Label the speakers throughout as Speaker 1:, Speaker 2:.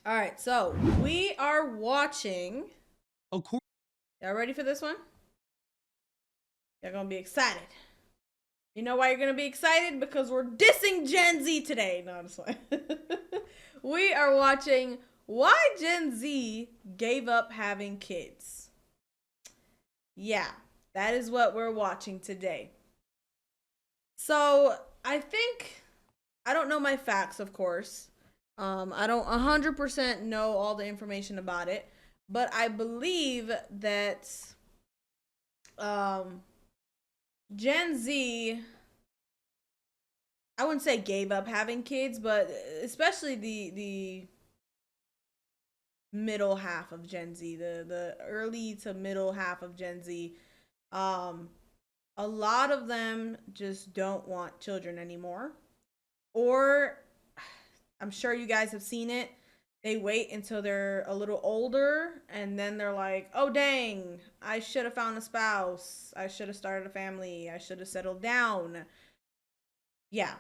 Speaker 1: All right, so we are watching.
Speaker 2: Oh, cool.
Speaker 1: Y'all ready for this one? Y'all gonna be excited. You know why you're gonna be excited? Because we're dissing Gen Z today. No, I'm just like we are watching why Gen Z gave up having kids. Yeah, that is what we're watching today. So I don't know my facts, of course. I don't 100% know all the information about it, but I believe that um, Gen Z, I wouldn't say gave up having kids, but especially the middle half of Gen Z, the early to middle half of Gen Z, um, a lot of them just don't want children anymore. Or I'm sure you guys have seen it. They wait until they're a little older and then they're like, oh, dang, I should have found a spouse. I should have started a family. I should have settled down. Yeah.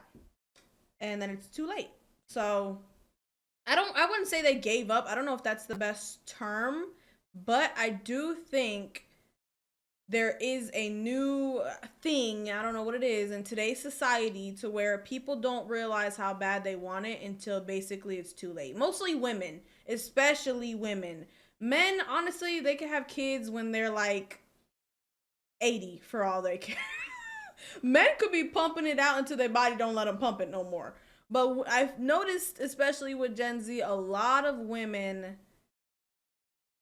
Speaker 1: And then it's too late. So I wouldn't say they gave up. I don't know if that's the best term, but I do think there is a new thing, I don't know what it is, in today's society to where people don't realize how bad they want it until basically it's too late. Mostly women, especially women. Men, honestly, they can have kids when they're like 80 for all they care. Men could be pumping it out until their body don't let them pump it no more. But I've noticed, especially with Gen Z, a lot of women,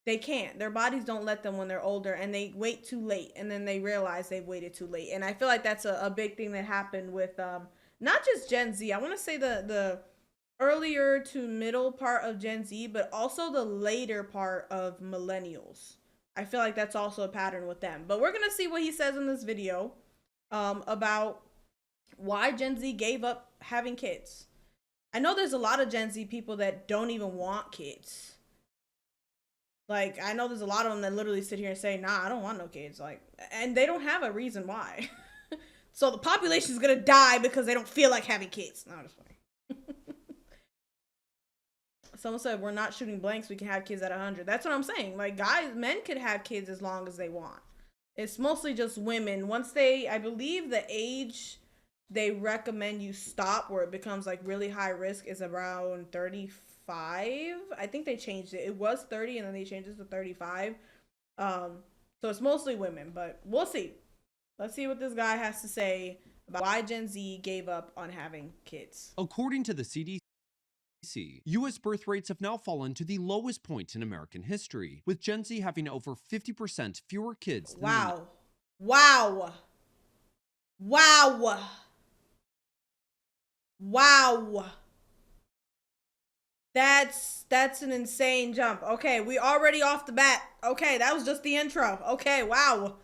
Speaker 1: they can't. Their bodies don't let them when they're older, and they wait too late, and then they realize they've waited too late. And I feel like that's a big thing that happened with not just Gen Z. I want to say the earlier to middle part of Gen Z, but also the later part of millennials. I feel like that's also a pattern with them. But we're gonna see what he says in this video about why Gen Z gave up having kids. I know there's a lot of Gen Z people that don't even want kids. Like, I know there's a lot of them that literally sit here and say, nah, I don't want no kids. Like, and they don't have a reason why. So the population is going to die because they don't feel like having kids. No, just funny. Someone said, we're not shooting blanks. We can have kids at 100. That's what I'm saying. Like, guys, men could have kids as long as they want. It's mostly just women. Once they, I believe the age they recommend you stop where it becomes like really high risk is around 35. I think they changed it. It was 30 and then they changed it to 35. So it's mostly women, but we'll see. Let's see what this guy has to say about why Gen Z gave up on having kids.
Speaker 2: According to the CDC, U.S. birth rates have now fallen to the lowest point in American history, with Gen Z having over 50% fewer kids than
Speaker 1: Wow. Wow. Wow. Wow. That's an insane jump. Okay, we already off the bat. Okay, that was just the intro. Okay, wow.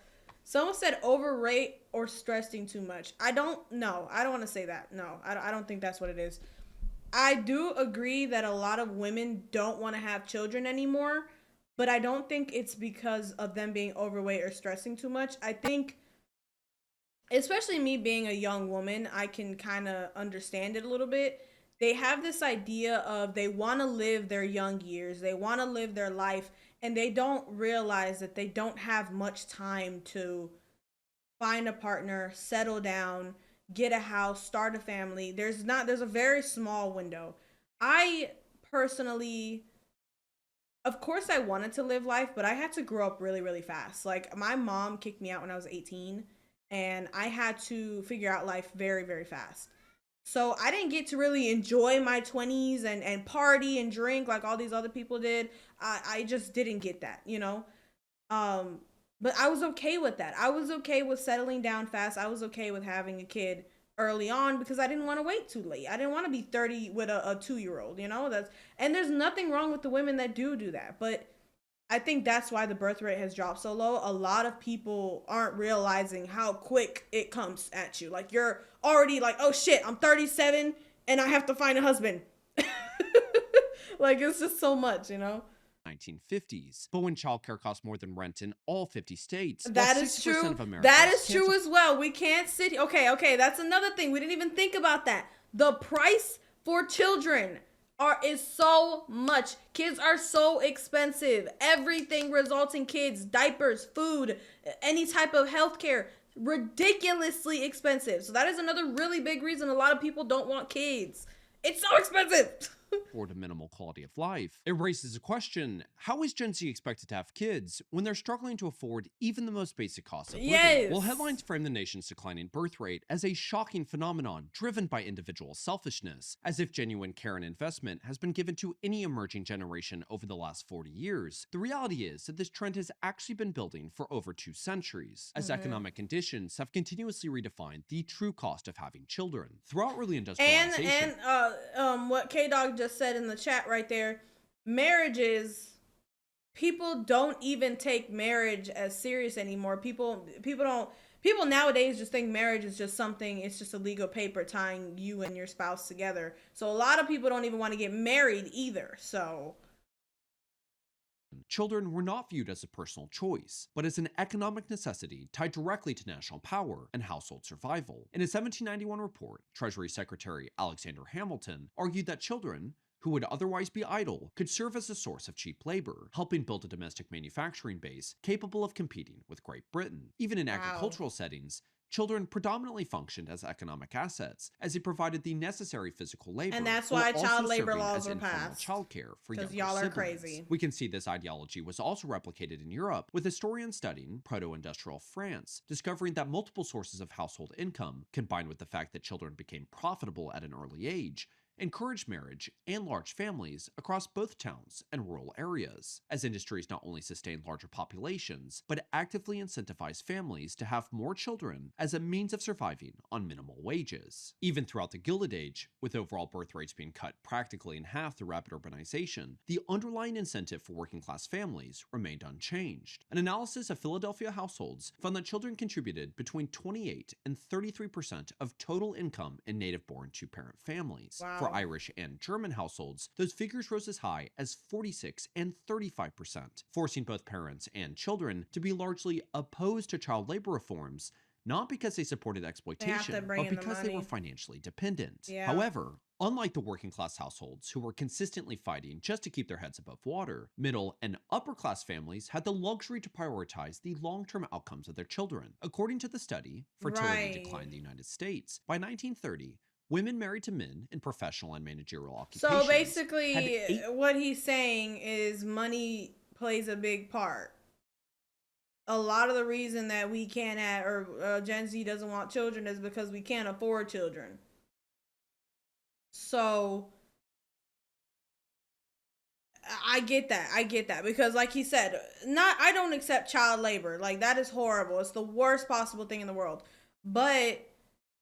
Speaker 1: Someone said overrate or stressing too much. I don't know. I don't want to say that. No, I don't think that's what it is. I do agree that a lot of women don't want to have children anymore, but I don't think it's because of them being overweight or stressing too much. I think, especially me being a young woman, I can kind of understand it a little bit. They have this idea of they want to live their young years, they want to live their life, and they don't realize that they don't have much time to find a partner, settle down, get a house, start a family. There's a very small window. I personally, of course I wanted to live life, but I had to grow up really, really fast. Like, my mom kicked me out when I was 18, and I had to figure out life very, very fast. So I didn't get to really enjoy my 20s and party and drink like all these other people did. I just didn't get that, you know? Um, but I was okay with that. I was okay with settling down fast. I was okay with having a kid early on because I didn't want to wait too late. I didn't want to be 30 with a 2-year-old, you know? And there's nothing wrong with the women that do that. But I think that's why the birth rate has dropped so low. A lot of people aren't realizing how quick it comes at you. Like, you're already like, oh shit, I'm 37 and I have to find a husband. Like, it's just so much, you know?
Speaker 2: 1950s. But when childcare costs more than rent in all 50 states,
Speaker 1: That
Speaker 2: while
Speaker 1: is
Speaker 2: 60%
Speaker 1: true.
Speaker 2: of Americans
Speaker 1: That is
Speaker 2: can't
Speaker 1: true as well. We can't sit. Okay, that's another thing. We didn't even think about that. The price for children is so much. Kids are so expensive. Everything results in kids, diapers, food, any type of healthcare, ridiculously expensive. So that is another really big reason a lot of people don't want kids. It's so expensive.
Speaker 2: Afford a minimal quality of life. It raises a question: how is Gen Z expected to have kids when they're struggling to afford even the most basic costs of living?
Speaker 1: Yes.
Speaker 2: Well, headlines frame the nation's declining birth rate as a shocking phenomenon driven by individual selfishness, as if genuine care and investment has been given to any emerging generation over the last 40 years. The reality is that this trend has actually been building for over 2 centuries, as economic conditions have continuously redefined the true cost of having children. Throughout early industrialization,
Speaker 1: What K Dog just said in the chat right there, marriages, people don't even take marriage as serious anymore. People nowadays just think marriage is just something, it's just a legal paper tying you and your spouse together. So a lot of people don't even want to get married either. So
Speaker 2: children were not viewed as a personal choice, but as an economic necessity tied directly to national power and household survival. In a 1791 report, Treasury Secretary Alexander Hamilton argued that children who would otherwise be idle could serve as a source of cheap labor, helping build a domestic manufacturing base capable of competing with Great Britain. Even in agricultural settings, children predominantly functioned as economic assets, as they provided the necessary physical labor.
Speaker 1: And that's why child labor laws were passed.
Speaker 2: Childcare for younger
Speaker 1: y'all are
Speaker 2: siblings.
Speaker 1: crazy.
Speaker 2: We can see this ideology was also replicated in Europe, with historians studying proto-industrial France, discovering that multiple sources of household income, combined with the fact that children became profitable at an early age, encouraged marriage and large families across both towns and rural areas, as industries not only sustained larger populations, but actively incentivized families to have more children as a means of surviving on minimal wages. Even throughout the Gilded Age, with overall birth rates being cut practically in half through rapid urbanization, the underlying incentive for working-class families remained unchanged. An analysis of Philadelphia households found that children contributed between 28 and 33% of total income in native-born two-parent families.
Speaker 1: Wow.
Speaker 2: For Irish and German households, those figures rose as high as 46 and 35%, forcing both parents and children to be largely opposed to child labor reforms, not because they supported exploitation, but because they were financially dependent.
Speaker 1: Yeah.
Speaker 2: However, unlike the working class households who were consistently fighting just to keep their heads above water, middle and upper class families had the luxury to prioritize the long-term outcomes of their children. According to the study, Fertility Decline in the United States, by 1930, women married to men in professional and managerial occupations.
Speaker 1: So basically, what he's saying is money plays a big part. A lot of the reason that we can't have, or Gen Z doesn't want children, is because we can't afford children. So I get that because, like he said, I don't accept child labor. Like, that is horrible. It's the worst possible thing in the world. But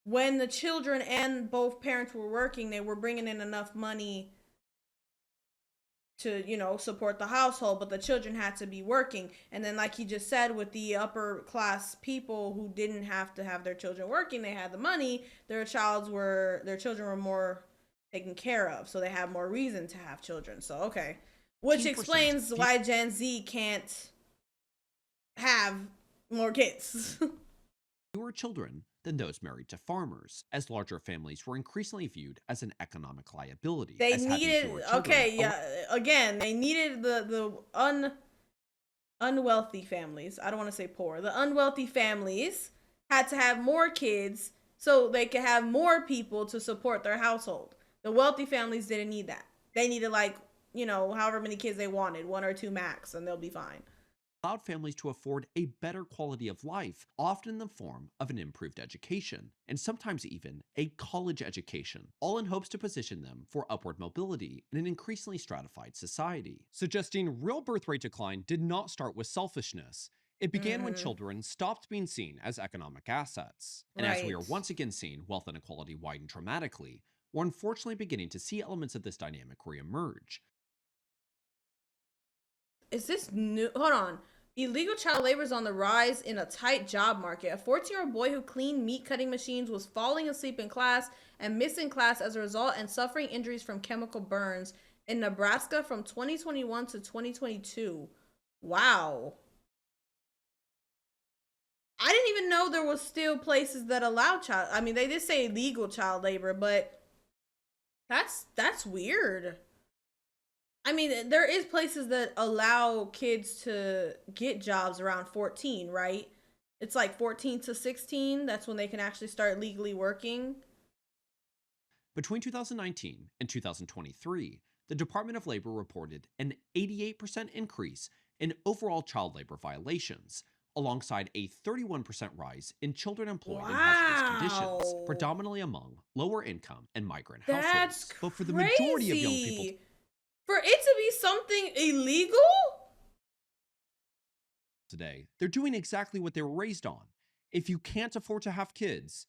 Speaker 1: when the children and both parents were working, they were bringing in enough money to, support the household, but the children had to be working. And then, like he just said, with the upper class people who didn't have to have their children working, they had the money, their children were more taken care of, so they have more reason to have children. So, okay. Which explains why Gen Z can't have more kids.
Speaker 2: Fewer children than those married to farmers, as larger families were increasingly viewed as an economic liability.
Speaker 1: They needed, again, they needed the unwealthy families. I don't want to say poor. The unwealthy families had to have more kids so they could have more people to support their household. The wealthy families didn't need that. They needed, however many kids they wanted, 1 or 2 max, and they'll be fine.
Speaker 2: Allowed families to afford a better quality of life, often in the form of an improved education, and sometimes even a college education, all in hopes to position them for upward mobility in an increasingly stratified society. Suggesting real birth rate decline did not start with selfishness. It began when children stopped being seen as economic assets. And as we are once again seeing wealth inequality widen dramatically, we're unfortunately beginning to see elements of this dynamic reemerge.
Speaker 1: Is this new? Hold on. Illegal child labor is on the rise in a tight job market. A 14-year-old boy who cleaned meat cutting machines was falling asleep in class and missing class as a result and suffering injuries from chemical burns in Nebraska from 2021 to 2022. Wow. I didn't even know there was still places that allow they did say illegal child labor, but that's weird. I mean, there is places that allow kids to get jobs around 14, right? It's like 14 to 16. That's when they can actually start legally working.
Speaker 2: Between 2019 and 2023, the Department of Labor reported an 88% increase in overall child labor violations, alongside a 31% rise in children employed in hazardous conditions,
Speaker 1: Wow.
Speaker 2: predominantly among lower income and migrant
Speaker 1: That's
Speaker 2: households. But for the majority of young people
Speaker 1: crazy. For it to be something illegal?
Speaker 2: today, they're doing exactly what they were raised on. If you can't afford to have kids,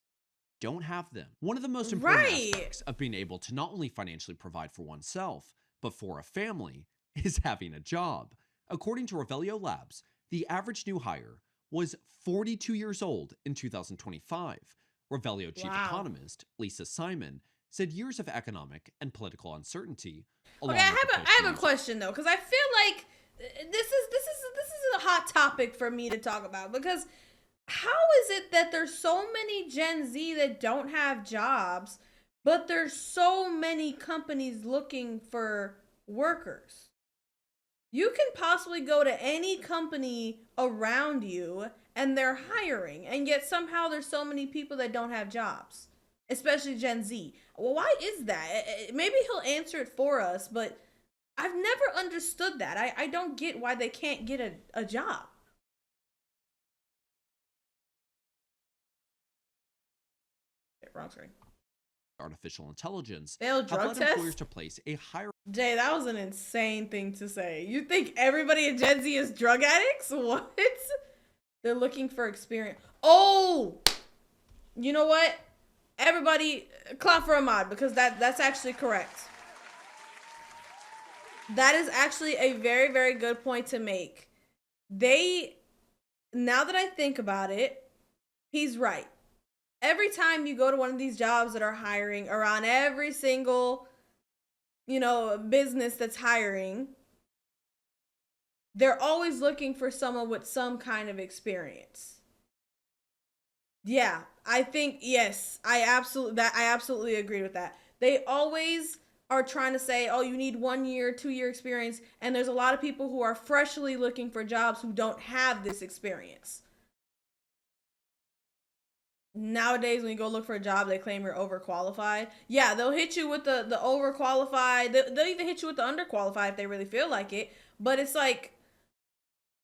Speaker 2: don't have them. One of the most important
Speaker 1: Right.
Speaker 2: aspects of being able to not only financially provide for oneself, but for a family, is having a job. According to Revelio Labs, the average new hire was 42 years old in 2025. Revelio chief
Speaker 1: Wow.
Speaker 2: economist Lisa Simon said years of economic and political uncertainty,
Speaker 1: Okay,
Speaker 2: along with the
Speaker 1: I have a
Speaker 2: post-news.
Speaker 1: question though, because I feel like this is a hot topic for me to talk about because how is it that there's so many Gen Z that don't have jobs, but there's so many companies looking for workers? You can possibly go to any company around you and they're hiring, and yet somehow there's so many people that don't have jobs, especially Gen Z. Well, why is that? Maybe he'll answer it for us, but I've never understood that. I don't get why they can't get a job. Wrong screen.
Speaker 2: Artificial intelligence
Speaker 1: Failed
Speaker 2: have
Speaker 1: drug
Speaker 2: led employers
Speaker 1: test?
Speaker 2: to place a higher
Speaker 1: Jay, that was an insane thing to say. You think everybody in Gen Z is drug addicts? What? They're looking for experience. Oh, you know what? Everybody, clap for Ahmad because that's actually correct. That is actually a very, very good point to make. They, now that I think about it, he's right. Every time you go to one of these jobs that are hiring, around every single, business that's hiring, they're always looking for someone with some kind of experience. Yeah, I think yes, I absolutely agree with that. They always are trying to say, "Oh, you need 1 year, 2 year experience," and there's a lot of people who are freshly looking for jobs who don't have this experience. Nowadays, when you go look for a job, they claim you're overqualified. Yeah, they'll hit you with the overqualified. They'll even hit you with the underqualified if they really feel like it. But it's like,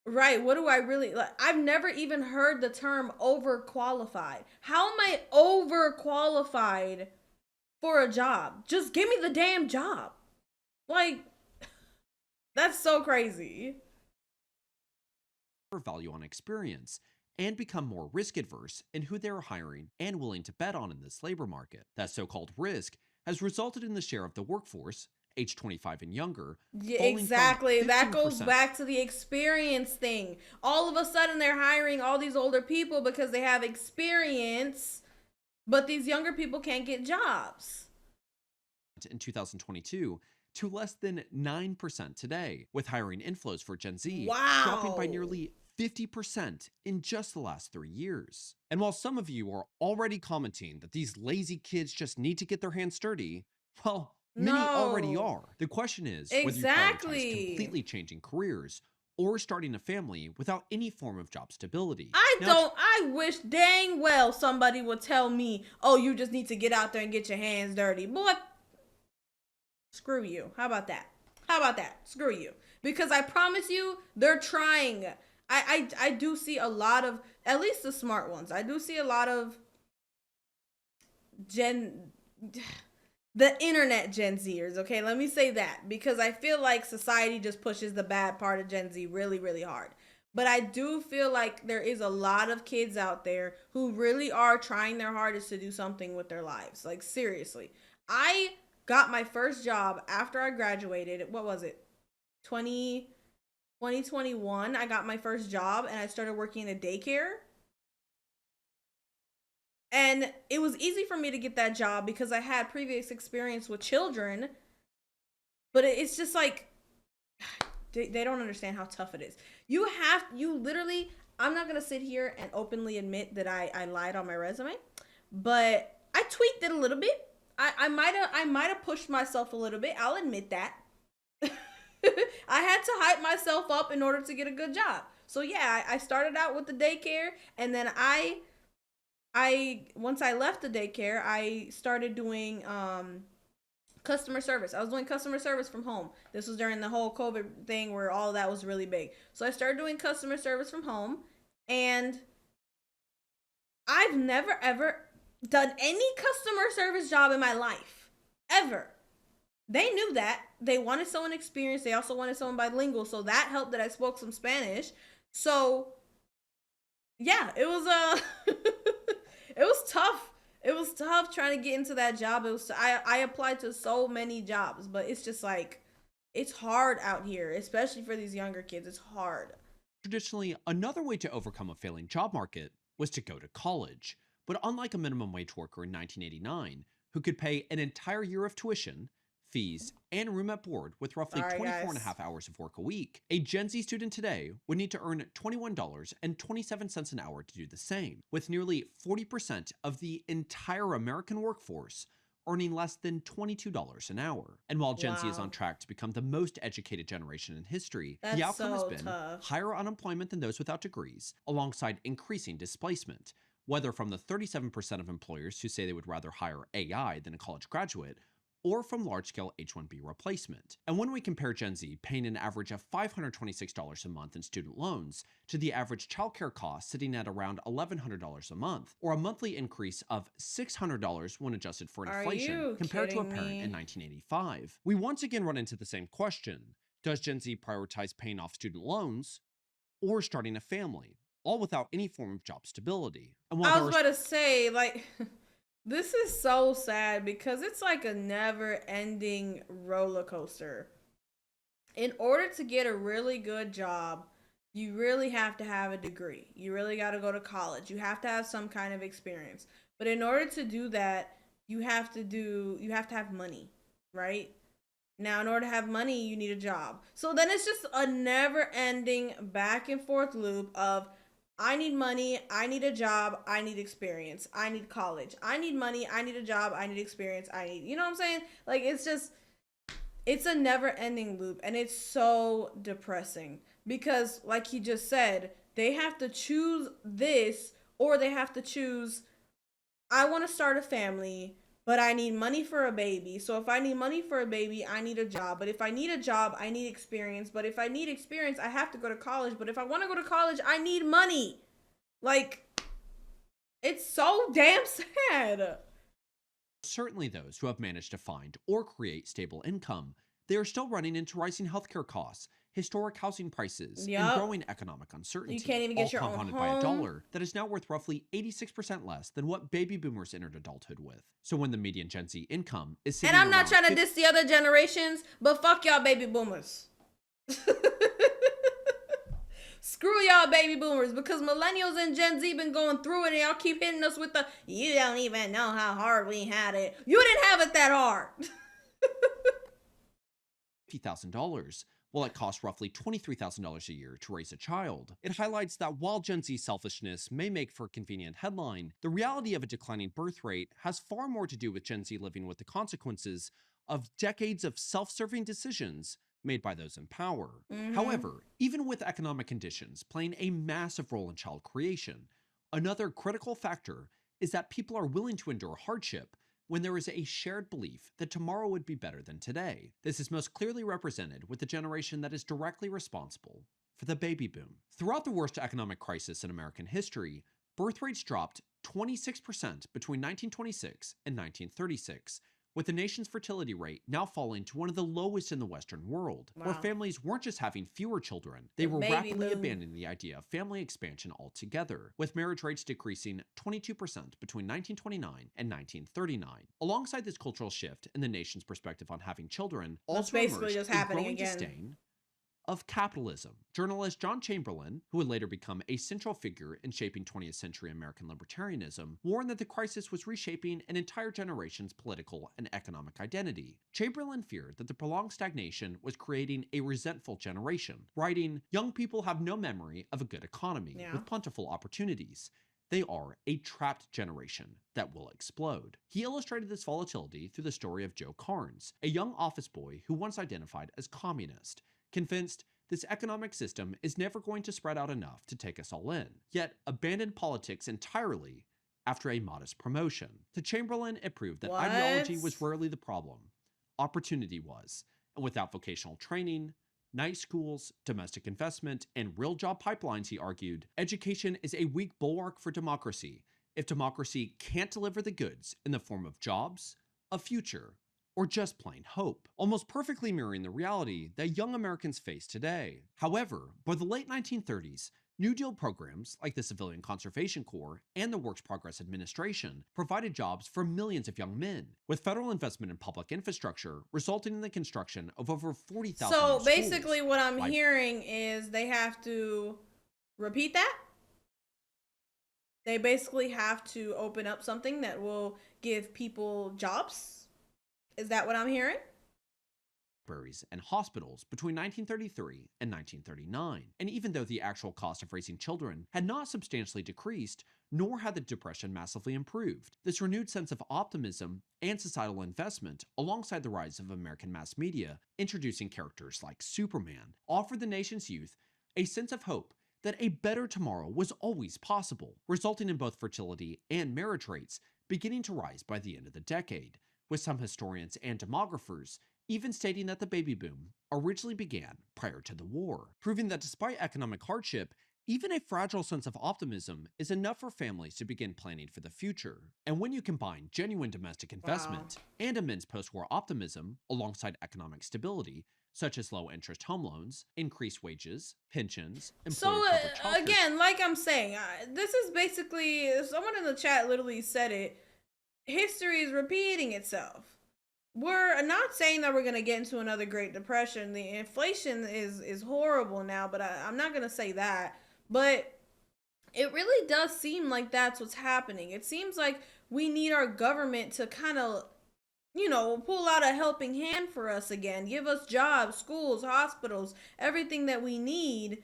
Speaker 1: right, what do I really like? I've never even heard the term overqualified. How am I overqualified for a job? Just give me the damn job. Like, that's so crazy.
Speaker 2: value on experience and become more risk adverse in who they are hiring and willing to bet on in this labor market. That so called risk has resulted in the share of the workforce, age 25 and younger,
Speaker 1: Yeah,
Speaker 2: falling from
Speaker 1: exactly. That goes
Speaker 2: 15%.
Speaker 1: back to the experience thing. All of a sudden, they're hiring all these older people because they have experience, but these younger people can't get jobs.
Speaker 2: In 2022 to less than 9% today, with hiring inflows for Gen Z dropping by
Speaker 1: Wow.
Speaker 2: nearly 50% in just the last 3 years. And while some of you are already commenting that these lazy kids just need to get their hands dirty, well, many already
Speaker 1: No.
Speaker 2: are. The question is whether you prioritize
Speaker 1: Exactly.
Speaker 2: completely changing careers or starting a family without any form of job stability.
Speaker 1: I
Speaker 2: Now,
Speaker 1: don't, I wish dang well somebody would tell me, oh, you just need to get out there and get your hands dirty. Boy, screw you. How about that? How about that? Screw you. Because I promise you, they're trying. I do see a lot of, at least the smart ones. I do see a lot of Gen the internet Gen Zers, okay? Let me say that because I feel like society just pushes the bad part of Gen Z really, really hard. But I do feel like there is a lot of kids out there who really are trying their hardest to do something with their lives. Like, seriously. I got my first job after I graduated. What was it? 2021. I got my first job and I started working in a daycare. And it was easy for me to get that job because I had previous experience with children. But it's just like, they don't understand how tough it is. You literally, I'm not going to sit here and openly admit that I lied on my resume, but I tweaked it a little bit. I might have pushed myself a little bit. I'll admit that. I had to hype myself up in order to get a good job. So yeah, I started out with the daycare, and then I once I left the daycare, I started doing customer service. I was doing customer service from home. This was during the whole COVID thing where all of that was really big. So I started doing customer service from home, and I've never ever done any customer service job in my life. Ever. They knew that. They wanted someone experienced. They also wanted someone bilingual. So that helped that I spoke some Spanish. So yeah, it was it was tough. It was tough trying to get into that job. It was I applied to so many jobs, but it's just like it's hard out here, especially for these younger kids. It's hard.
Speaker 2: Traditionally, another way to overcome a failing job market was to go to college. But unlike a minimum wage worker in 1989, who could pay an entire year of tuition, fees, and room at board with roughly
Speaker 1: Sorry,
Speaker 2: 24 and a
Speaker 1: guys.
Speaker 2: half hours of work a week, a Gen Z student today would need to earn $21.27 an hour to do the same, with nearly 40% of the entire American workforce earning less than $22 an hour. And while Gen Z is on
Speaker 1: Wow.
Speaker 2: track to become the most educated generation in history, the
Speaker 1: That's
Speaker 2: outcome has
Speaker 1: so
Speaker 2: been
Speaker 1: tough.
Speaker 2: higher unemployment than those without degrees, alongside increasing displacement, whether from the 37% of employers who say they would rather hire AI than a college graduate, or from large-scale H-1B replacement. And when we compare Gen Z paying an average of $526 a month in student loans to the average childcare cost sitting at around $1,100 a month, or a monthly increase of $600 when adjusted for
Speaker 1: Are
Speaker 2: inflation
Speaker 1: you
Speaker 2: compared to a
Speaker 1: kidding
Speaker 2: parent in
Speaker 1: me?
Speaker 2: 1985, we once again run into the same question. Does Gen Z prioritize paying off student loans or starting a family, all without any form of job stability? And while
Speaker 1: I
Speaker 2: there
Speaker 1: was
Speaker 2: are
Speaker 1: about to say, like, this is so sad because it's like a never ending roller coaster. In order to get a really good job, you really have to have a degree. You really got to go to college. You have to have some kind of experience. But in order to do that, you have to have money, right? Now, in order to have money, you need a job. So then it's just a never ending back and forth loop of I need money, I need a job, I need experience, I need college, I need money, I need a job, I need experience, I need, you know what I'm saying? Like, it's just, it's a never ending loop, and it's so depressing because, like he just said, they have to choose this or they have to choose I want to start a family, but I need money for a baby. So if I need money for a baby, I need a job. But if I need a job, I need experience. But if I need experience, I have to go to college. But if I want to go to college, I need money. Like, it's so damn sad.
Speaker 2: certainly those who have managed to find or create stable income, they are still running into rising healthcare costs, historic housing prices, and
Speaker 1: Yup.
Speaker 2: growing economic
Speaker 1: You can't
Speaker 2: uncertainty,
Speaker 1: even
Speaker 2: all
Speaker 1: get your own
Speaker 2: compounded by a
Speaker 1: home.
Speaker 2: dollar that is now worth roughly 86% less than what baby boomers entered adulthood with. So when the median Gen Z income is
Speaker 1: And
Speaker 2: sitting
Speaker 1: I'm not
Speaker 2: around
Speaker 1: trying to diss the other generations, but fuck y'all baby boomers. Screw y'all baby boomers because millennials and Gen Z been going through it and y'all keep hitting us with the you don't even know how hard we had it. You didn't have it that hard.
Speaker 2: $50,000, while it costs roughly $23,000 a year to raise a child. It highlights that while Gen Z selfishness may make for a convenient headline, the reality of a declining birth rate has far more to do with Gen Z living with the consequences of decades of self-serving decisions made by those in power.
Speaker 1: Mm-hmm.
Speaker 2: However, even with economic conditions playing a massive role in child creation, another critical factor is that people are willing to endure hardship when there is a shared belief that tomorrow would be better than today. This is most clearly represented with the generation that is directly responsible for the baby boom. Throughout the worst economic crisis in American history, birth rates dropped 26% between 1926 and 1936, with the nation's fertility rate now falling to one of the lowest in the Western world, where
Speaker 1: Wow.
Speaker 2: families weren't just having fewer children, they
Speaker 1: The
Speaker 2: were
Speaker 1: baby
Speaker 2: rapidly
Speaker 1: boom.
Speaker 2: abandoning the idea of family expansion altogether, with marriage rates decreasing 22% between 1929 and 1939. Alongside this cultural shift in the nation's perspective on having children,
Speaker 1: That's
Speaker 2: also
Speaker 1: basically
Speaker 2: emerged
Speaker 1: just
Speaker 2: a
Speaker 1: happening
Speaker 2: growing
Speaker 1: again.
Speaker 2: disdain of capitalism. Journalist John Chamberlain, who would later become a central figure in shaping 20th century American libertarianism, warned that the crisis was reshaping an entire generation's political and economic identity. Chamberlain feared that the prolonged stagnation was creating a resentful generation, writing, "Young people have no memory of a good economy
Speaker 1: Yeah.
Speaker 2: with plentiful opportunities. They are a trapped generation that will explode." He illustrated this volatility through the story of Joe Carnes, a young office boy who once identified as communist. convinced this economic system is never going to spread out enough to take us all in, yet abandoned politics entirely after a modest promotion. To Chamberlain, it proved that
Speaker 1: What?
Speaker 2: ideology was rarely the problem, opportunity was, and without vocational training, night schools, domestic investment, and real job pipelines, he argued, education is a weak bulwark for democracy if democracy can't deliver the goods in the form of jobs, a future, or just plain hope, almost perfectly mirroring the reality that young Americans face today. However, by the late 1930s, New Deal programs like the Civilian Conservation Corps and the Works Progress Administration provided jobs for millions of young men, with federal investment in public infrastructure resulting in the construction of over 40,000 new
Speaker 1: So
Speaker 2: schools.
Speaker 1: basically, what I'm hearing is they have to repeat that. They basically have to open up something that will give people jobs. Is that what I'm hearing?
Speaker 2: Libraries and hospitals between 1933 and 1939. And even though the actual cost of raising children had not substantially decreased, nor had the Depression massively improved, this renewed sense of optimism and societal investment, alongside the rise of American mass media, introducing characters like Superman, offered the nation's youth a sense of hope that a better tomorrow was always possible, resulting in both fertility and marriage rates beginning to rise by the end of the decade, with some historians and demographers even stating that the baby boom originally began prior to the war, proving that despite economic hardship, even a fragile sense of optimism is enough for families to begin planning for the future. And when you combine genuine domestic investment and immense post-war optimism alongside economic stability, such as low-interest home loans, increased wages, pensions, employer-covered childcare.
Speaker 1: Again, like I'm saying, this is basically, someone in the chat literally said it, history is repeating itself. We're not saying that we're going to get into another Great Depression. The inflation is horrible now, but I'm not going to say that. But it really does seem like that's what's happening. It seems like we need our government to kind of, pull out a helping hand for us again. Give us jobs, schools, hospitals, everything that we need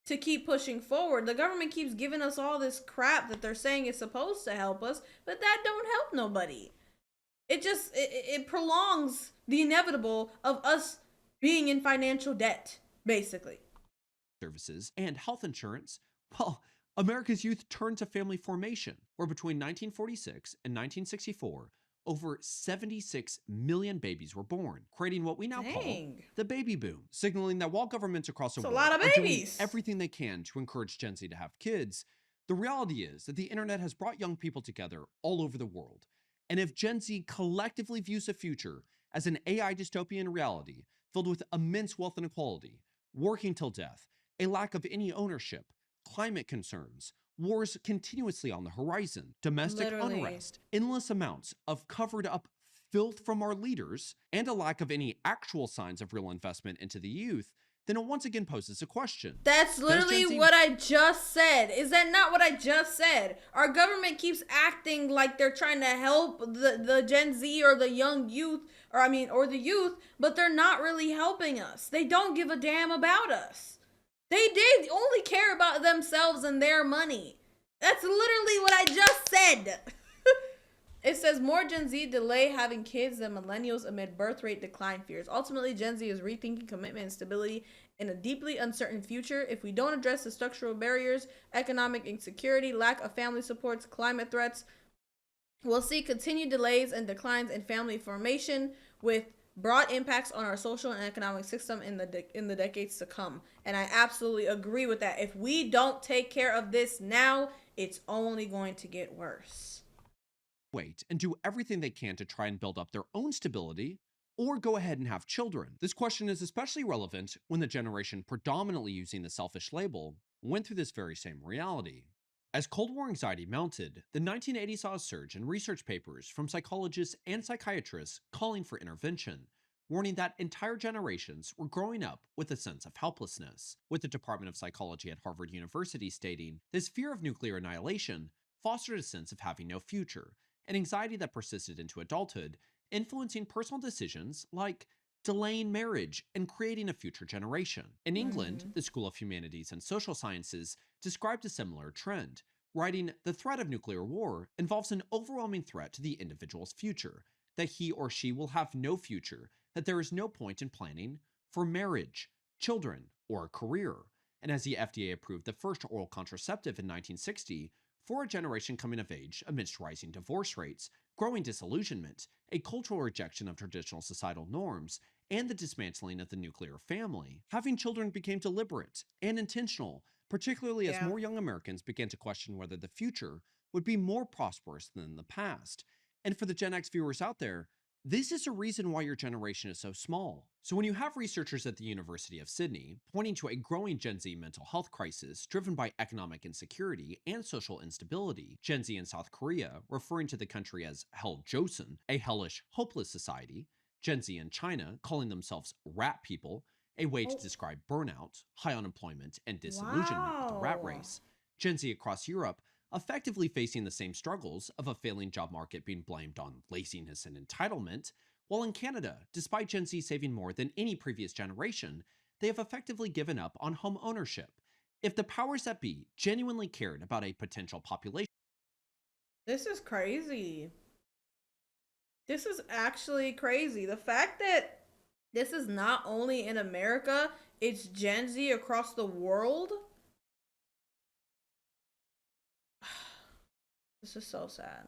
Speaker 1: to keep pushing forward. The government keeps giving us all this crap that they're saying is supposed to help us, but that don't help nobody. It prolongs the inevitable of us being in financial debt, basically.
Speaker 2: Services and health insurance, well, America's youth turned to family formation, where between 1946 and 1964, over 76 million babies were born, creating what we now call the baby boom, signaling that while governments across the world are doing everything they can to encourage Gen Z to have kids, the reality is that the internet has brought young people together all over the world. And if Gen Z collectively views the future as an AI dystopian reality filled with immense wealth inequality, working till death, a lack of any ownership, climate concerns, wars continuously on the horizon, domestic unrest, endless amounts of covered up filth from our leaders, and a lack of any actual signs of real investment into the youth, then it once again poses a question.
Speaker 1: That's literally what I just said. Is that not what I just said? Our government keeps acting like they're trying to help the Gen Z or the young youth, or the youth, but they're not really helping us. They don't give a damn about us. They only care about themselves and their money. That's literally what I just said. It says more Gen Z delay having kids than millennials amid birth rate decline fears. Ultimately, Gen Z is rethinking commitment and stability in a deeply uncertain future. If we don't address the structural barriers, economic insecurity, lack of family supports, climate threats, we'll see continued delays and declines in family formation with broad impacts on our social and economic system in the decades to come. And I absolutely agree with that. If we don't take care of this now, it's only going to get worse.
Speaker 2: Wait and do everything they can to try and build up their own stability, or go ahead and have children? This question is especially relevant when the generation predominantly using the selfish label went through this very same reality. As Cold War anxiety mounted, the 1980s saw a surge in research papers from psychologists and psychiatrists calling for intervention, warning that entire generations were growing up with a sense of helplessness, with the Department of Psychology at Harvard University stating this fear of nuclear annihilation fostered a sense of having no future, an anxiety that persisted into adulthood, influencing personal decisions like delaying marriage and creating a future generation. In England, the School of Humanities and Social Sciences described a similar trend, writing, "The threat of nuclear war involves an overwhelming threat to the individual's future, that he or she will have no future, that there is no point in planning for marriage, children, or a career. And as the FDA approved the first oral contraceptive in 1960, for a generation coming of age amidst rising divorce rates, growing disillusionment, a cultural rejection of traditional societal norms, and the dismantling of the nuclear family, having children became deliberate and intentional, particularly as
Speaker 1: Yeah.
Speaker 2: more young Americans began to question whether the future would be more prosperous than the past. And for the Gen X viewers out there, this is a reason why your generation is so small. So, when you have researchers at the University of Sydney pointing to a growing Gen Z mental health crisis driven by economic insecurity and social instability, Gen Z in South Korea referring to the country as Hell Joseon, a hellish, hopeless society, Gen Z in China calling themselves rat people, a way to
Speaker 1: Oh,
Speaker 2: describe burnout, high unemployment, and disillusionment with the rat
Speaker 1: wow.
Speaker 2: race, Gen Z across Europe effectively facing the same struggles of a failing job market being blamed on laziness and entitlement, while in Canada, despite Gen Z saving more than any previous generation, they have effectively given up on home ownership. If the powers that be genuinely cared about a potential population,
Speaker 1: This is crazy. This is actually crazy. The fact that this is not only in America, it's Gen Z across the world. This is so sad.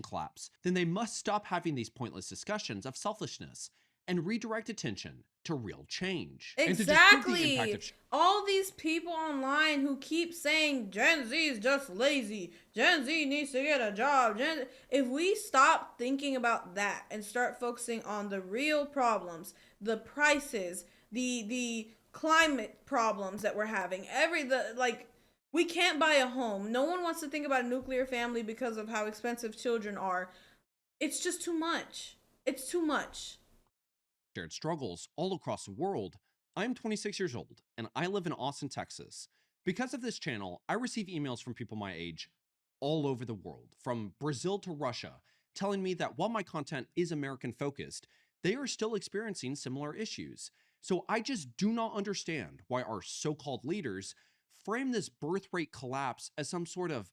Speaker 2: collapse, then they must stop having these pointless discussions of selfishness and redirect attention to real change. And to disprove the impact
Speaker 1: Exactly.
Speaker 2: of
Speaker 1: All these people online who keep saying Gen Z is just lazy. Gen Z needs to get a job. If we stop thinking about that and start focusing on the real problems, the prices, the climate problems that we're having, we can't buy a home. No one wants to think about a nuclear family because of how expensive children are. It's just too much. It's too much.
Speaker 2: shared struggles all across the world, I'm 26 years old and I live in Austin, Texas. Because of this channel, I receive emails from people my age all over the world, from Brazil to Russia, telling me that while my content is American focused, they are still experiencing similar issues. So I just do not understand why our so called leaders frame this birth rate collapse as some sort of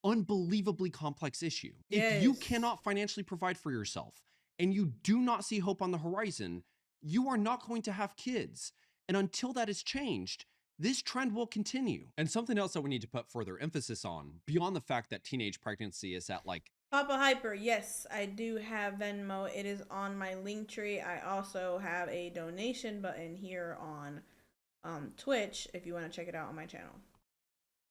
Speaker 2: unbelievably complex issue. If you
Speaker 1: Yes.
Speaker 2: cannot financially provide for yourself and you do not see hope on the horizon, you are not going to have kids. And until that is changed, this trend will continue. And something else that we need to put further emphasis on, beyond the fact that teenage pregnancy is at like
Speaker 1: Papa Hyper, yes, I do have Venmo. It is on my link tree. I also have a donation button here on Twitch if you want to check it out on my channel.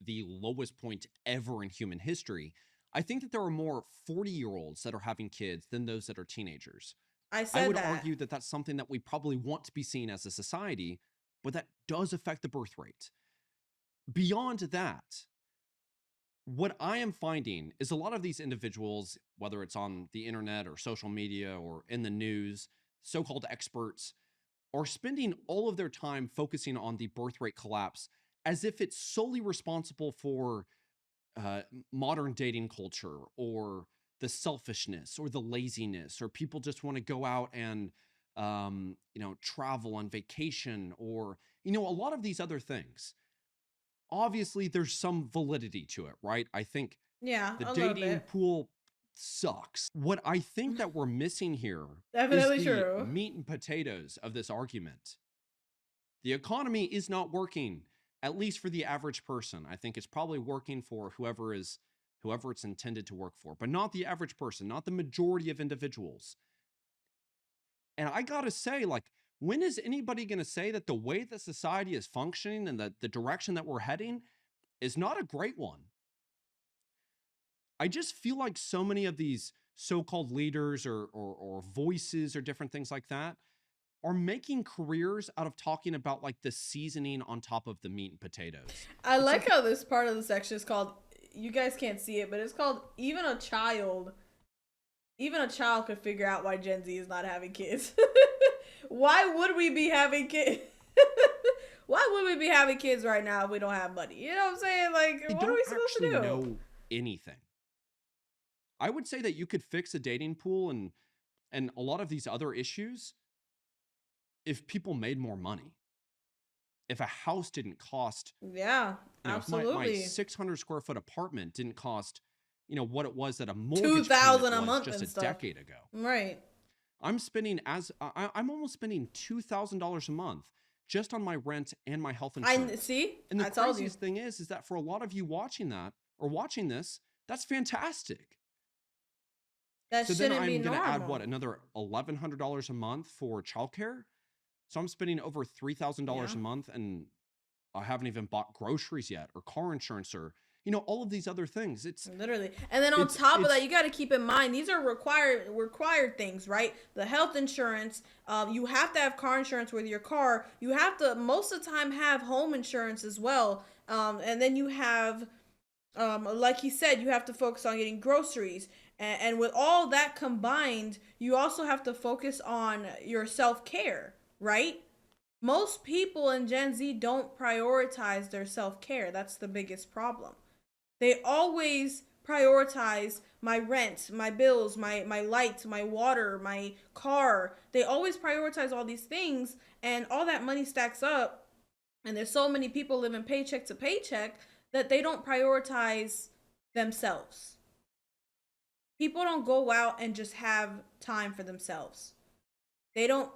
Speaker 2: the lowest point ever in human history, I think that there are more 40-year-olds that are having kids than those that are teenagers.
Speaker 1: I
Speaker 2: I
Speaker 1: said
Speaker 2: would
Speaker 1: that.
Speaker 2: argue that that's something that we probably want to be seen as a society, but that does affect the birth rate. Beyond that, what I am finding is a lot of these individuals, whether it's on the internet or social media or in the news, so called experts, are spending all of their time focusing on the birth rate collapse as if it's solely responsible for modern dating culture or the selfishness or the laziness or people just want to go out and travel on vacation or a lot of these other things. Obviously there's some validity to it, right? I think
Speaker 1: Yeah,
Speaker 2: the
Speaker 1: a little
Speaker 2: dating
Speaker 1: bit.
Speaker 2: pool sucks. What I think that we're missing here is
Speaker 1: Definitely
Speaker 2: the
Speaker 1: true.
Speaker 2: meat and potatoes of this argument. The economy is not working, at least for the average person. I think it's probably working for whoever it's intended to work for, but not the average person, not the majority of individuals. And I gotta say, like, when is anybody gonna say that the way that society is functioning and the direction that we're heading is not a great one? I just feel like so many of these so-called leaders or voices or different things like that are making careers out of talking about like the seasoning on top of the meat and potatoes.
Speaker 1: I
Speaker 2: It's
Speaker 1: like
Speaker 2: like
Speaker 1: how this part of the section is called, you guys can't see it, but it's called even a child could figure out why Gen Z is not having kids. Why would we be having kids? Why would we be having kids right now if we don't have money? You know what I'm saying?
Speaker 2: they
Speaker 1: Like, what are
Speaker 2: don't
Speaker 1: we supposed to
Speaker 2: actually
Speaker 1: do?
Speaker 2: know anything. I would say that you could fix a dating pool and a lot of these other issues if people made more money. If a house didn't cost,
Speaker 1: Yeah,
Speaker 2: if my
Speaker 1: absolutely.
Speaker 2: 600 square foot apartment didn't cost, what it was that a mortgage payment
Speaker 1: 2,000 a
Speaker 2: was
Speaker 1: month
Speaker 2: just
Speaker 1: and
Speaker 2: a
Speaker 1: stuff.
Speaker 2: decade ago.
Speaker 1: Right.
Speaker 2: I'm almost spending $2,000 a month just on my rent and my health
Speaker 1: I
Speaker 2: insurance.
Speaker 1: see.
Speaker 2: And the
Speaker 1: I told you.
Speaker 2: craziest thing is that for a lot of you watching that or watching this, that's fantastic.
Speaker 1: That
Speaker 2: So then
Speaker 1: shouldn't be
Speaker 2: I'm going to add
Speaker 1: normal.
Speaker 2: another $1,100 a month for childcare. So I'm spending over $3,000
Speaker 1: Yeah.
Speaker 2: a month, and I haven't even bought groceries yet, or car insurance, or all of these other things.
Speaker 1: Literally. And then on
Speaker 2: It's
Speaker 1: top of that,
Speaker 2: it's
Speaker 1: you got to keep in mind these are required things, right? The health insurance, you have to have car insurance with your car. You have to most of the time have home insurance as well. And then you have like he said, you have to focus on getting groceries. And with all that combined, you also have to focus on your self-care, right? Most people in Gen Z don't prioritize their self-care. That's the biggest problem. They always prioritize my rent, my bills, my lights, my water, my car. They always prioritize all these things, and all that money stacks up. And there's so many people living paycheck to paycheck that they don't prioritize themselves. People don't go out and just have time for themselves. They don't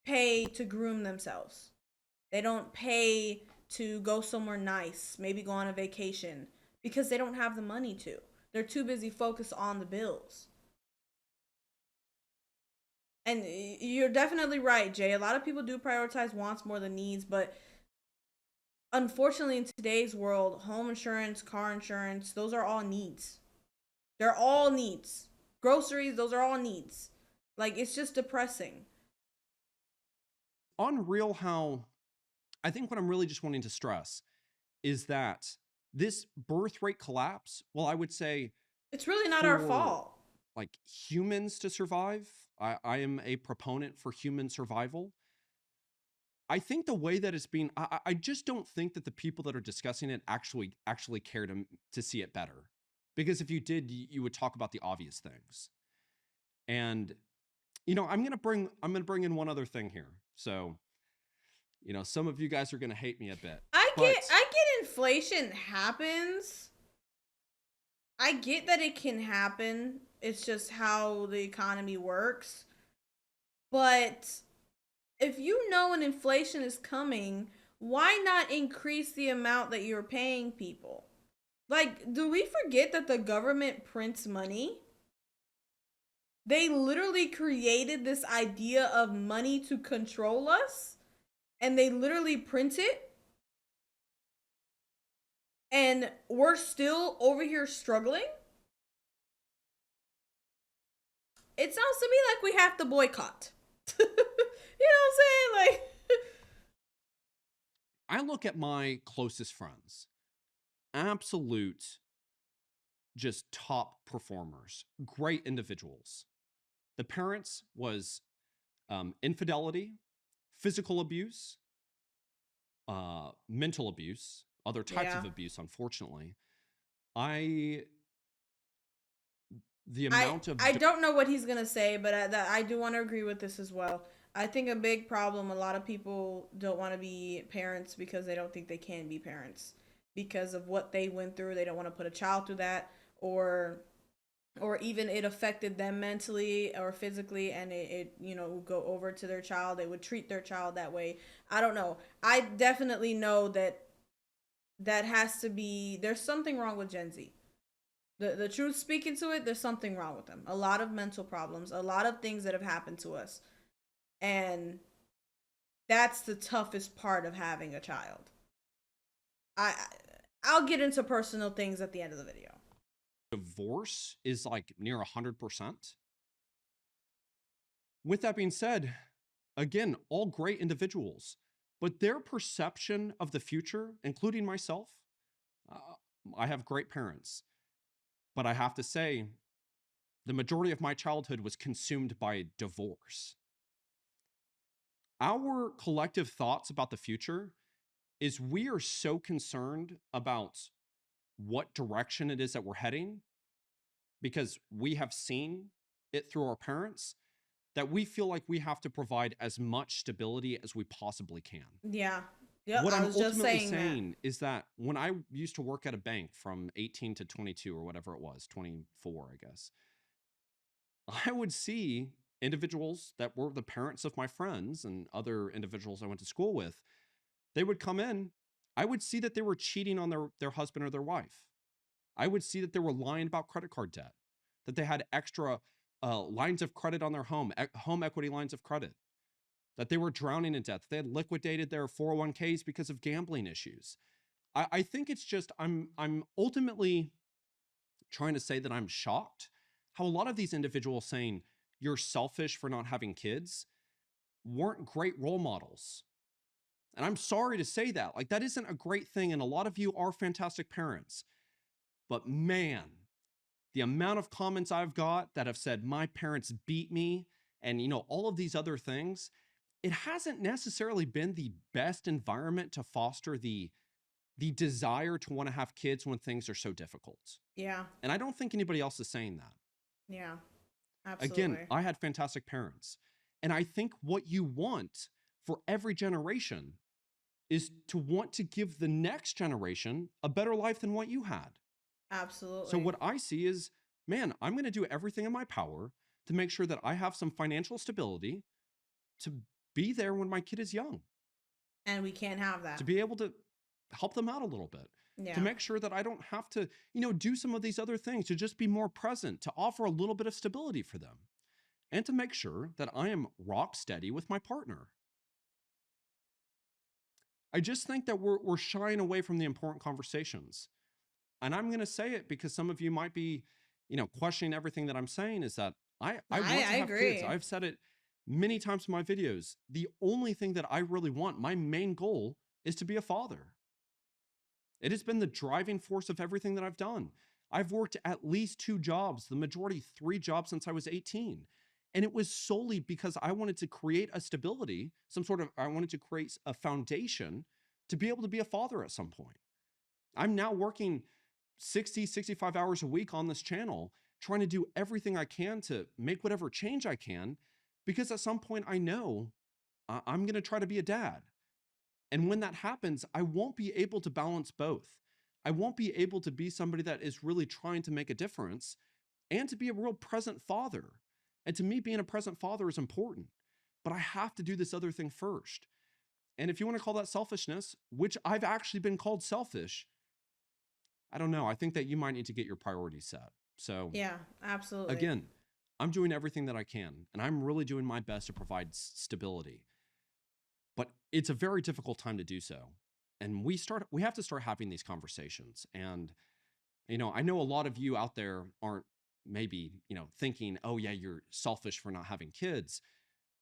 Speaker 1: pay to groom themselves. They don't pay to go somewhere nice, maybe go on a vacation, because they don't have the money to. They're too busy focused on the bills. And you're definitely right, Jay. A lot of people do prioritize wants more than needs, but unfortunately, in today's world, home insurance, car insurance, those are all needs. They're all needs. Groceries, those are all needs. Like, it's just depressing.
Speaker 2: unreal how I think what I'm really just wanting to stress is that this birth rate collapse, well, I would say
Speaker 1: It's really not our
Speaker 2: for
Speaker 1: fault.
Speaker 2: like humans to survive, I am a proponent for human survival. I think the way that it's being, I just don't think that the people that are discussing it actually care to see it better. Because if you did, you would talk about the obvious things. And I'm gonna bring in one other thing here. So some of you guys are gonna hate me a bit, but
Speaker 1: I get inflation happens. I get that it can happen. It's just how the economy works. But if you know an inflation is coming, why not increase the amount that you're paying people? Like, do we forget that the government prints money? They literally created this idea of money to control us, and they literally print it, and we're still over here struggling. It sounds to me like we have to boycott. You know what I'm saying? Like,
Speaker 2: I look at my closest friends, absolute just top performers, great individuals. The parents was infidelity, physical abuse, mental abuse, other types
Speaker 1: yeah.
Speaker 2: of abuse, unfortunately. I the
Speaker 1: I
Speaker 2: amount of
Speaker 1: I don't know what he's gonna say, but I do want to agree with this as well. I think a big problem. A lot of people don't want to be parents because they don't think they can be parents because of what they went through. They don't want to put a child through that, or even it affected them mentally or physically, and it would go over to their child. They would treat their child that way. I don't know. I definitely know that has to be. There's something wrong with Gen Z. The truth speaking to it, there's something wrong with them. A lot of mental problems, a lot of things that have happened to us. And that's the toughest part of having a child. I I'll get into personal things at the end of the video.
Speaker 2: divorce is like near 100%. With that being said, again, all great individuals, but their perception of the future, including myself, uh, I have great parents, but I have to say, the majority of my childhood was consumed by divorce. Our collective thoughts about the future is we are so concerned about what direction it is that we're heading because we have seen it through our parents that we feel like we have to provide as much stability as we possibly can.
Speaker 1: Yeah. Yep,
Speaker 2: What
Speaker 1: I
Speaker 2: I'm
Speaker 1: was just
Speaker 2: ultimately
Speaker 1: saying that.
Speaker 2: saying is that when I used to work at a bank from 18 to 22 or whatever it was, 24, I guess, I would see individuals that were the parents of my friends and other individuals I went to school with, they would come in. I would see that they were cheating on their husband or their wife. I would see that they were lying about credit card debt, that they had extra lines of credit on their home equity lines of credit, that they were drowning in debt, that they had liquidated their 401ks because of gambling issues. I think it's just I'm ultimately trying to say that I'm shocked how a lot of these individuals saying you're selfish for not having kids weren't great role models. And I'm sorry to say that. Like, that isn't a great thing. And a lot of you are fantastic parents. But man, the amount of comments I've got that have said, my parents beat me, and, all of these other things, it hasn't necessarily been the best environment to foster the desire to want to have kids when things are so difficult.
Speaker 1: Yeah.
Speaker 2: And I don't think anybody else is saying that.
Speaker 1: Yeah.
Speaker 2: Again,
Speaker 1: Absolutely.
Speaker 2: I had fantastic parents. And I think what you want for every generation is to want to give the next generation a better life than what you had. So
Speaker 1: Absolutely.
Speaker 2: what I see is, man, I'm going to do everything in my power to make sure that I have some financial stability to be there when my kid is young,
Speaker 1: And we can't have
Speaker 2: to
Speaker 1: that.
Speaker 2: be able to help them out a little bit, to
Speaker 1: Yeah.
Speaker 2: make sure that I don't have to, do some of these other things, to just be more present, to offer a little bit of stability for them, and to make sure that I am rock steady with my partner. I just think that we're shying away from the important conversations. And I'm going to say it because some of you might be, questioning everything that I'm saying, is that I want
Speaker 1: I
Speaker 2: to have kids.
Speaker 1: agree.
Speaker 2: I've said it many times in my videos. The only thing that I really want, my main goal, is to be a father. It has been the driving force of everything that I've done. I've worked at least 2 jobs, the majority 3 jobs since I was 18. And it was solely because I wanted to create a stability, I wanted to create a foundation to be able to be a father at some point. I'm now working 60, 65 hours a week on this channel, trying to do everything I can to make whatever change I can, because at some point I know I'm going to try to be a dad. And when that happens, I won't be able to balance both. I won't be able to be somebody that is really trying to make a difference and to be a real present father. And to me, being a present father is important, but I have to do this other thing first. And if you want to call that selfishness, which I've actually been called selfish, I don't know. I think that you might need to get your priorities set. So,
Speaker 1: Yeah, absolutely.
Speaker 2: again, I'm doing everything that I can, and I'm really doing my best to provide stability. But it's a very difficult time to do so. And we have to start having these conversations. And, I know a lot of you out there aren't maybe, thinking, oh, yeah, you're selfish for not having kids.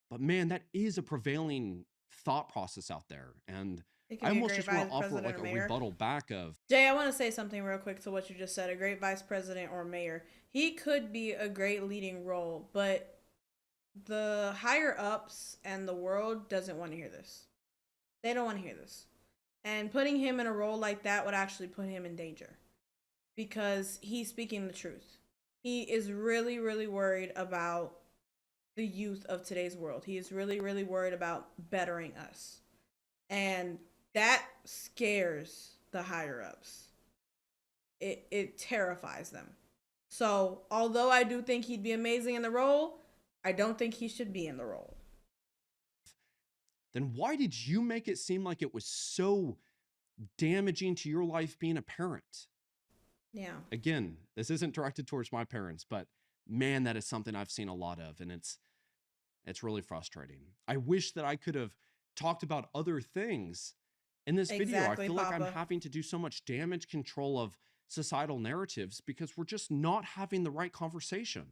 Speaker 2: But man, that is a prevailing thought process out there. And
Speaker 1: It could
Speaker 2: I
Speaker 1: be a
Speaker 2: almost
Speaker 1: great
Speaker 2: just want
Speaker 1: vice
Speaker 2: to offer
Speaker 1: president
Speaker 2: like
Speaker 1: or
Speaker 2: a
Speaker 1: mayor.
Speaker 2: rebuttal back of,
Speaker 1: Jay, I want to say something real quick to what you just said. A great vice president or mayor. He could be a great leading role, but the higher ups and the world doesn't want to hear this. They don't want to hear this. And putting him in a role like that would actually put him in danger because he's speaking the truth. He is really, really worried about the youth of today's world. He is really, really worried about bettering us. And that scares the higher ups. It terrifies them. So, although I do think he'd be amazing in the role, I don't think he should be in the role.
Speaker 2: then why did you make it seem like it was so damaging to your life being a parent?
Speaker 1: Yeah.
Speaker 2: Again, this isn't directed towards my parents, but man, that is something I've seen a lot of, and it's really frustrating. I wish that I could have talked about other things in this video. I
Speaker 1: Exactly,
Speaker 2: feel like I'm
Speaker 1: Papa.
Speaker 2: having to do so much damage control of societal narratives because we're just not having the right conversation.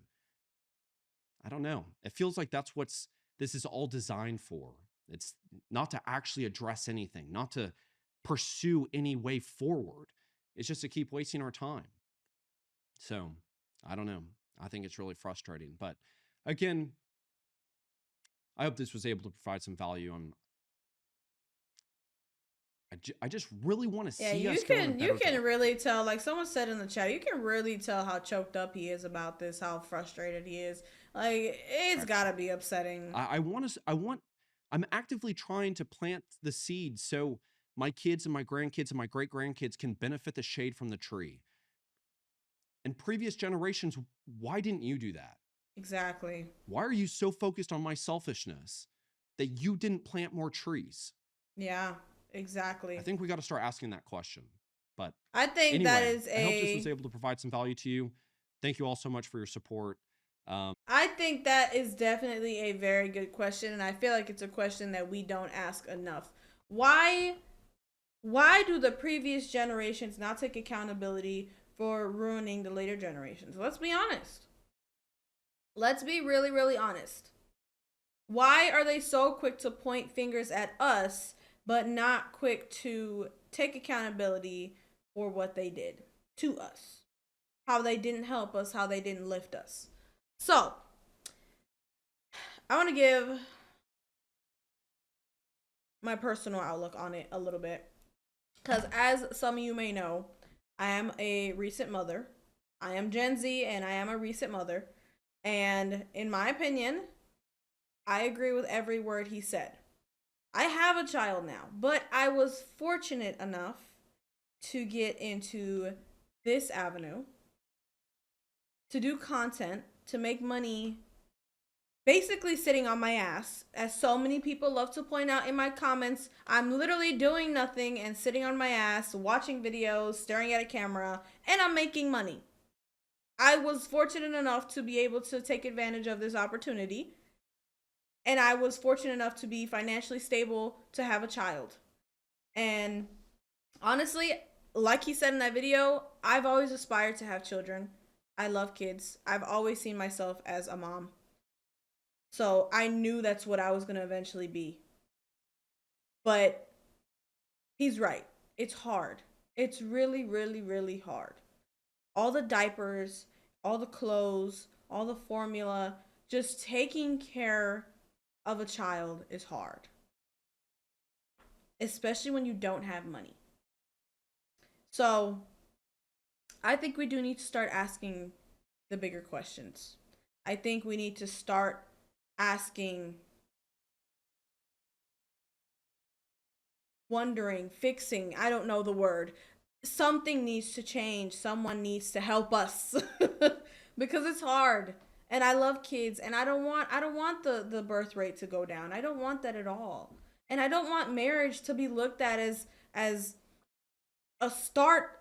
Speaker 2: I don't know. It feels like that's what's this is all designed for. It's not to actually address anything, not to pursue any way forward. It's just to keep wasting our time. So, I don't know. I think it's really frustrating. But again, I hope this was able to provide some value. I just really want to
Speaker 1: Yeah,
Speaker 2: see us go in a
Speaker 1: you
Speaker 2: better
Speaker 1: can
Speaker 2: direction.
Speaker 1: really tell. Like someone said in the chat, you can really tell how choked up he is about this, how frustrated he is. Like it's got to be upsetting.
Speaker 2: I want to. I'm actively trying to plant the seeds so my kids and my grandkids and my great grandkids can benefit the shade from the tree. In previous generations, why didn't you do that?
Speaker 1: Exactly.
Speaker 2: Why are you so focused on my selfishness that you didn't plant more trees?
Speaker 1: Yeah,
Speaker 2: I
Speaker 1: exactly.
Speaker 2: think we got to start asking that question. But
Speaker 1: I think that
Speaker 2: anyway,
Speaker 1: is
Speaker 2: I hope this was
Speaker 1: a
Speaker 2: able to provide some value to you. Thank you all so much for your support.
Speaker 1: I think that is definitely a very good question, and I feel like it's a question that we don't ask enough. Why why do the previous generations not take accountability for ruining the later generations? Let's be honest. Let's be really, really honest. Why are they so quick to point fingers at us, but not quick to take accountability for what they did to us? How they didn't help us, how they didn't lift us. So, I want to give my personal outlook on it a little bit. Because, as some of you may know, I am a recent mother. I am Gen Z and I am a recent mother. And in my opinion, I agree with every word he said. I have a child now, but I was fortunate enough to get into this avenue, to do content, to make money, basically sitting on my ass. As so many people love to point out in my comments, I'm literally doing nothing and sitting on my ass, watching videos, staring at a camera, and I'm making money. I was fortunate enough to be able to take advantage of this opportunity, and I was fortunate enough to be financially stable to have a child. And honestly, like he said in that video, I've always aspired to have children. I love kids. I've always seen myself as a mom. So I knew that's what I was going to eventually be. But he's right. It's hard. It's really, really, really hard. All the diapers, all the clothes, all the formula, just taking care of a child is hard, especially when you don't have money. So I think we do need to start asking the bigger questions. I think we need to start asking, wondering, fixing, I don't know the word. Something needs to change. Someone needs to help us because it's hard. And I love kids and I don't want the birth rate to go down. I don't want that at all. And I don't want marriage to be looked at as a start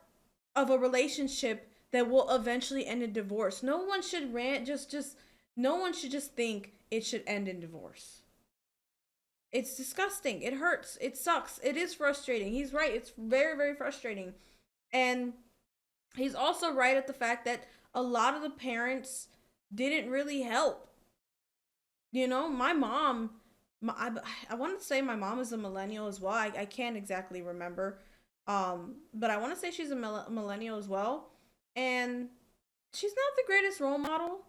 Speaker 1: of a relationship that will eventually end in divorce. No one should rant just no one should just think it should end in divorce. It's disgusting. It hurts. It sucks. It is frustrating. He's right. It's very, very frustrating. And he's also right at the fact that a lot of the parents didn't really help. You know, my mom, I want to say my mom is a millennial as well. I can't exactly remember. But I want to say she's a millennial as well. And she's not the greatest role model.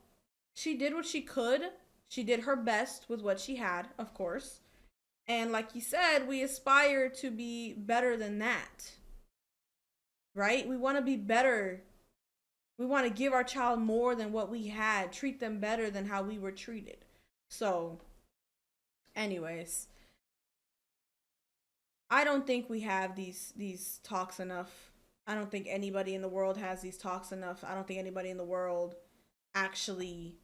Speaker 1: She did what she could. She did her best with what she had, of course. And like you said, we aspire to be better than that, right? We want to be better. We want to give our child more than what we had, treat them better than how we were treated. So, anyways, I don't think we have these talks enough. I don't think anybody in the world has these talks enough. I don't think anybody in the world actually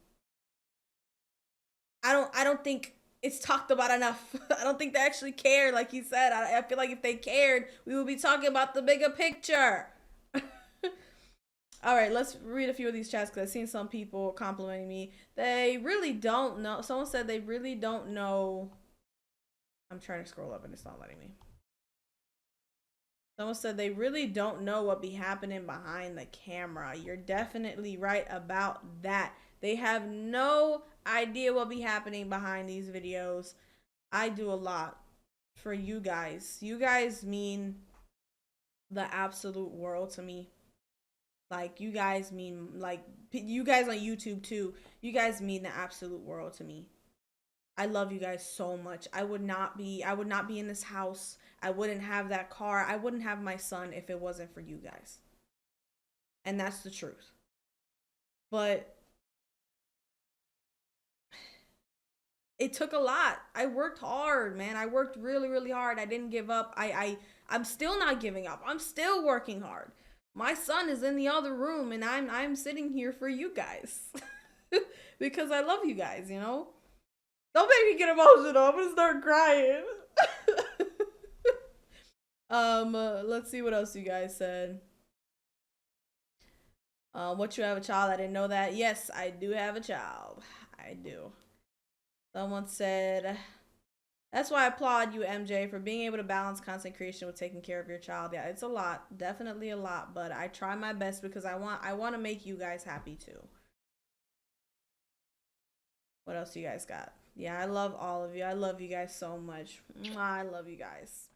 Speaker 1: I don't think it's talked about enough. I don't think they actually care, like you said. I feel like if they cared, we would be talking about the bigger picture. All right, let's read a few of these chats because I've seen some people complimenting me. They really don't know. Someone said they really don't know. I'm trying to scroll up and it's not letting me. Someone said they really don't know what be happening behind the camera. You're definitely right about that. They have no idea what be happening behind these videos. I do a lot for you guys. You guys mean the absolute world to me. Like you guys mean like you guys on YouTube too. You guys mean the absolute world to me. I love you guys so much. I would not be in this house. I wouldn't have that car. I wouldn't have my son if it wasn't for you guys. And that's the truth. But it took a lot. I worked hard, man. I worked really, really hard. I didn't give up. I'm still not giving up. I'm still working hard. My son is in the other room and I'm sitting here for you guys. because I love you guys, you know? Don't make me get emotional. I'm gonna start crying. Let's see what else you guys said. What, you have a child? I didn't know that. Yes, I do have a child. I do. Someone said, that's why I applaud you, MJ, for being able to balance content creation with taking care of your child. Yeah, it's a lot, definitely a lot, but I try my best because I want to make you guys happy too. What else you guys got? Yeah, I love all of you. I love you guys so much. Mwah, I love you guys.